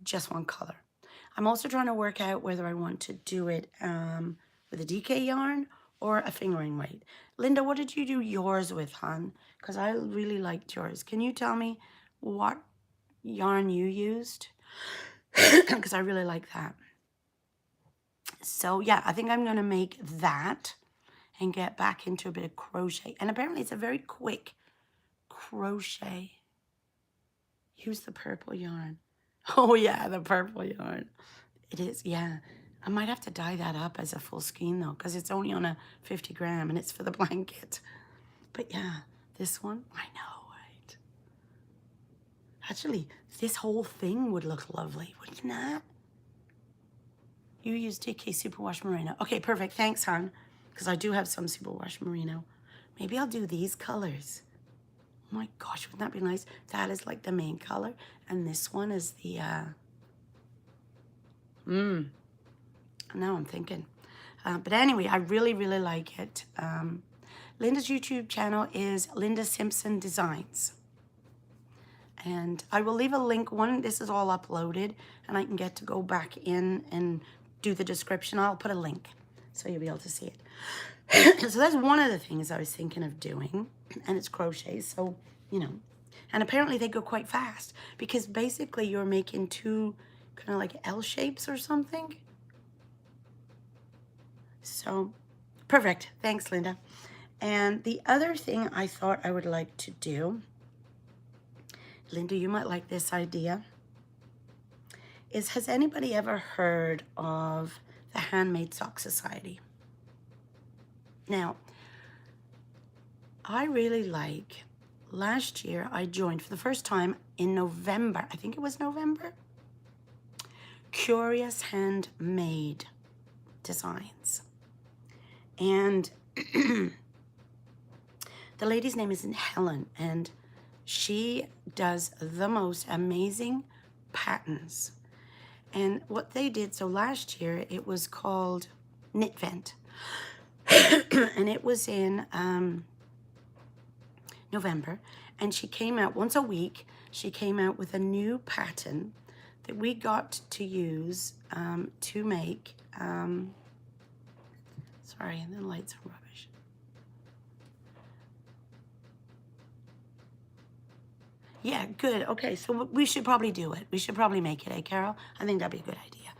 just one color. I'm also trying to work out whether I want to do it with a DK yarn or a fingering weight. Linda, what did you do yours with, hon? Because I really liked yours. Can you tell me what yarn you used? Because I really like that. So yeah, I think I'm going to make that and get back into a bit of crochet. And apparently it's a very quick crochet. Use the purple yarn. Oh yeah, the purple yarn. It is, yeah. I might have to dye that up as a full skein though, because it's only on a 50 gram and it's for the blanket. But yeah, this one, I know, right? Actually, this whole thing would look lovely, wouldn't that? You use DK Superwash Merino. Okay, perfect. Thanks, hon. Because I do have some Superwash Merino. Maybe I'll do these colors. Oh my gosh, wouldn't that be nice? That is like the main color. And this one is the, now I'm thinking. But anyway, I really, really like it. Linda's YouTube channel is Linda Simpson Designs. And I will leave a link. This is all uploaded, and I can get to go back in and do the description. I'll put a link so you'll be able to see it. So that's one of the things I was thinking of doing, and it's crochet, so, you know. And apparently they go quite fast, because basically you're making two kind of like L shapes or something. So, perfect. Thanks, Linda. And the other thing I thought I would like to do, Linda, you might like this idea, is has anybody ever heard of the Handmade Sock Society? Now, I really like, last year I joined for the first time in November, I think it was November, Curious Handmade Designs. And the lady's name is Helen, and she does the most amazing patterns. And what they did, so last year it was called Knit Vent. And it was in November, and she came out once a week. She came out with a new pattern that we got to use to make, sorry, and the lights are rubbish. Yeah, good. Okay, so we should probably do it. We should probably make it, eh, Carol? I think that'd be a good idea.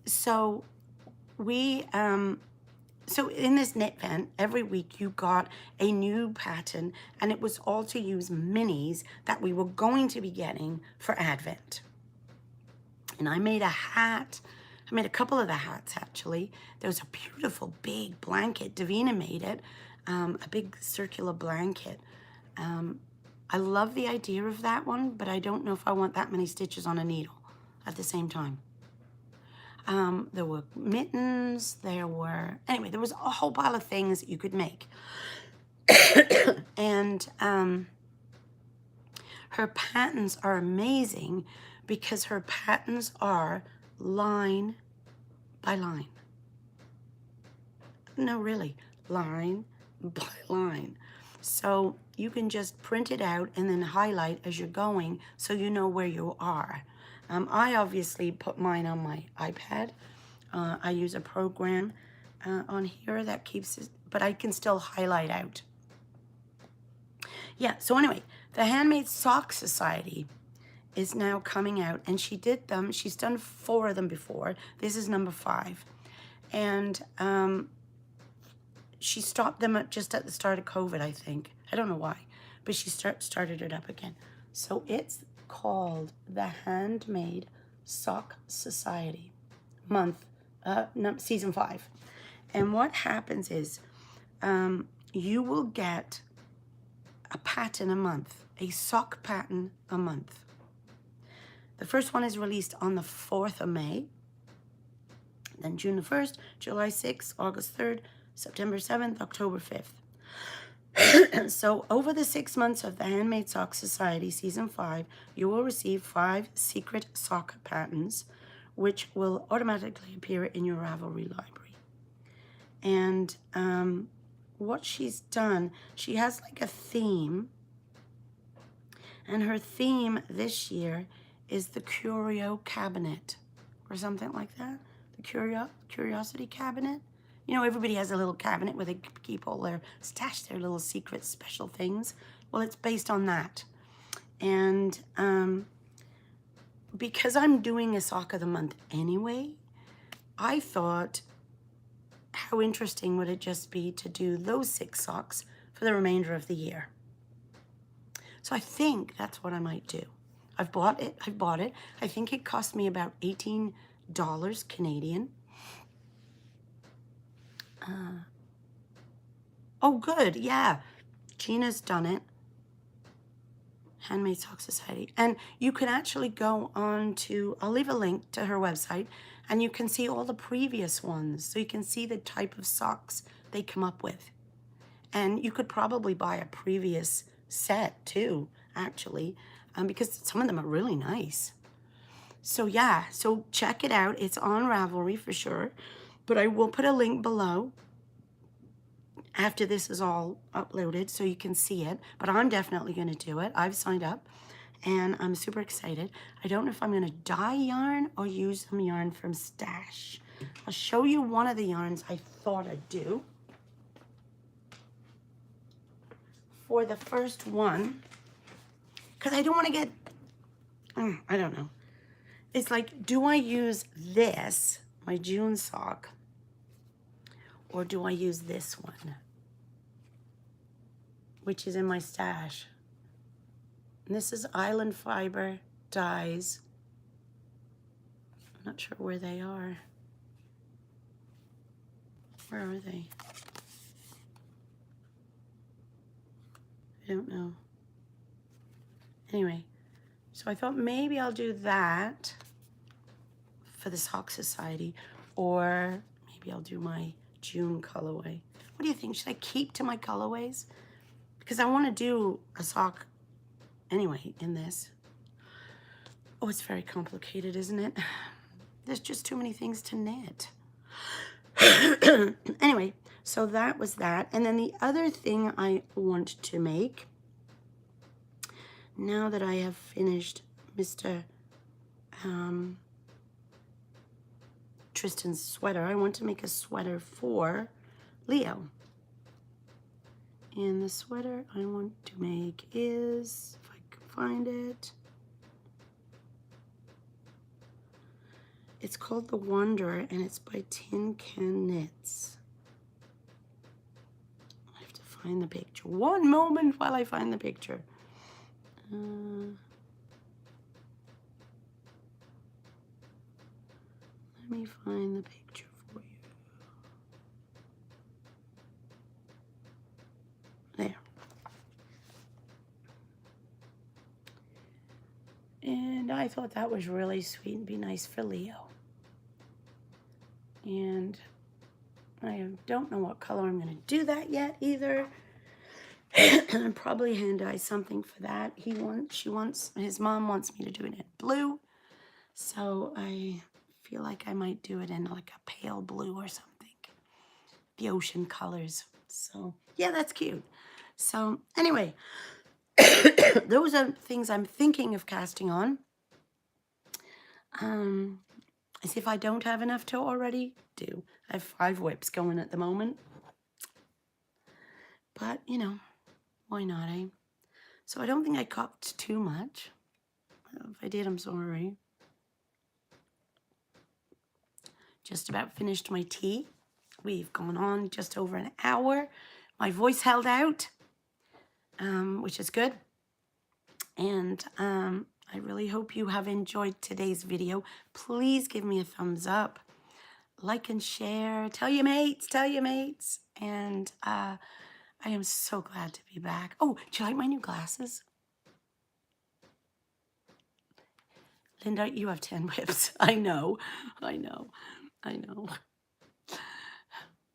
So we So in this knit van, every week you got a new pattern, and it was all to use minis that we were going to be getting for Advent. And I made a hat. I made a couple of the hats, actually. There was a beautiful big blanket. Davina made it, a big circular blanket. I love the idea of that one, but I don't know if I want that many stitches on a needle at the same time. There were mittens, anyway, there was a whole pile of things that you could make. And her patterns are amazing because her patterns are line by line. No, really, line by line. So you can just print it out and then highlight as you're going so you know where you are. I obviously put mine on my iPad. I use a program on here that keeps it, but I can still highlight out. Yeah, so anyway, the Handmade Sock Society is now coming out, and she did them. She's done 4 of them before. This is number 5. And she stopped them just at the start of COVID, I think. I don't know why, but she started it up again. So it's called the Handmade Sock Society season 5. And what happens is you will get a pattern a month, a sock pattern a month. The first one is released on the 4th of May, then June the 1st, July 6th, August 3rd, September 7th, October 5th. So over the 6 months of the Handmade Sock Society Season 5, you will receive 5 secret sock patterns, which will automatically appear in your Ravelry library. And what she's done, she has like a theme, and her theme this year is the Curio Cabinet, or something like that. The Curiosity Cabinet. You know, everybody has a little cabinet where they keep all their, stash their little secret special things. Well, it's based on that. And because I'm doing a sock of the month anyway, I thought, how interesting would it just be to do those 6 socks for the remainder of the year? So I think that's what I might do. I've bought it. I think it cost me about $18 Canadian. Oh, good. Yeah. Gina's done it. Handmade Sock Society. And you can actually go on to, I'll leave a link to her website, and you can see all the previous ones. So you can see the type of socks they come up with. And you could probably buy a previous set too, actually, because some of them are really nice. So yeah, so check it out. It's on Ravelry for sure, but I will put a link below after this is all uploaded so you can see it. But I'm definitely going to do it. I've signed up and I'm super excited. I don't know if I'm going to dye yarn or use some yarn from Stash. I'll show you one of the yarns I thought I'd do. For the first one, because I don't want to get, I don't know. It's like, do I use this, my June sock, or do I use this one, which is in my stash? And this is Island Fiber dyes. I'm not sure where they are. Where are they? I don't know. Anyway, so I thought maybe I'll do that for the Sock Society, or maybe I'll do my June colorway. What do you think? Should I keep to my colorways? Because I want to do a sock anyway in this. Oh, it's very complicated, isn't it? There's just too many things to knit. Anyway, so that was that. And then the other thing I want to make, now that I have finished Mr. Tristan's sweater, I want to make a sweater for Leo. And the sweater I want to make is, if I can find it, it's called The Wanderer, and it's by Tin Can Knits. find the picture. One moment while I find the picture. Let me find the picture for you. There. And I thought that was really sweet and be nice for Leo. And I don't know what color I'm going to do that yet either. And probably hand dye something for that. His mom wants me to do it in blue. So I feel like I might do it in like a pale blue or something. The ocean colors. So yeah, that's cute. So anyway, those are things I'm thinking of casting on. As if I don't have enough to already do. I have 5 whips going at the moment. But, you know, why not, eh? So I don't think I cooked too much. If I did, I'm sorry. Just about finished my tea. We've gone on just over an hour. My voice held out, which is good. And I really hope you have enjoyed today's video. Please give me a thumbs up. Like and share. Tell your mates. Tell your mates. And I am so glad to be back. Oh, do you like my new glasses? Linda, you have 10 whips. I know. I know. I know.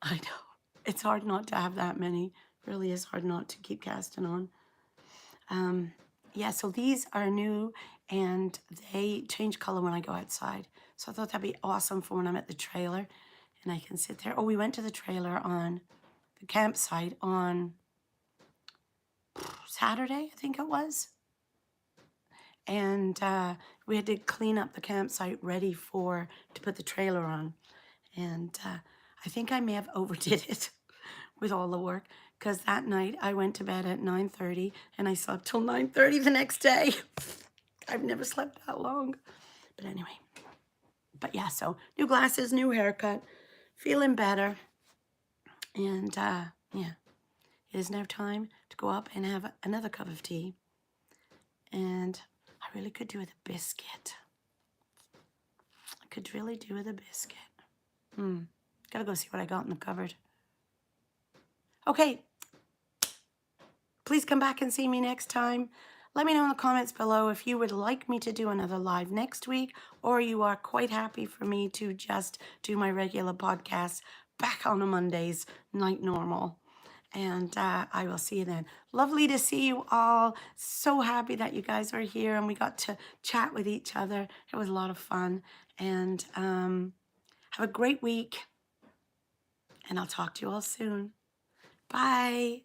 I know. It's hard not to have that many. It really is hard not to keep casting on. Yeah, so these are new and they change color when I go outside. So I thought that'd be awesome for when I'm at the trailer and I can sit there. Oh, we went to the trailer on the campsite on Saturday, I think it was. And we had to clean up the campsite ready to put the trailer on. And I think I may have overdid it with all the work because that night I went to bed at 9:30 and I slept till 9:30 the next day. I've never slept that long. But anyway, but yeah, so new glasses, new haircut, feeling better. And yeah, it is now time to go up and have another cup of tea. And I really could do with a biscuit. I could really do with a biscuit. Gotta go see what I got in the cupboard. Okay. Please come back and see me next time. Let me know in the comments below if you would like me to do another live next week or you are quite happy for me to just do my regular podcast back on a Mondays like normal. And I will see you then. Lovely to see you all. So happy that you guys are here and we got to chat with each other. It was a lot of fun. And have a great week. And I'll talk to you all soon. Bye.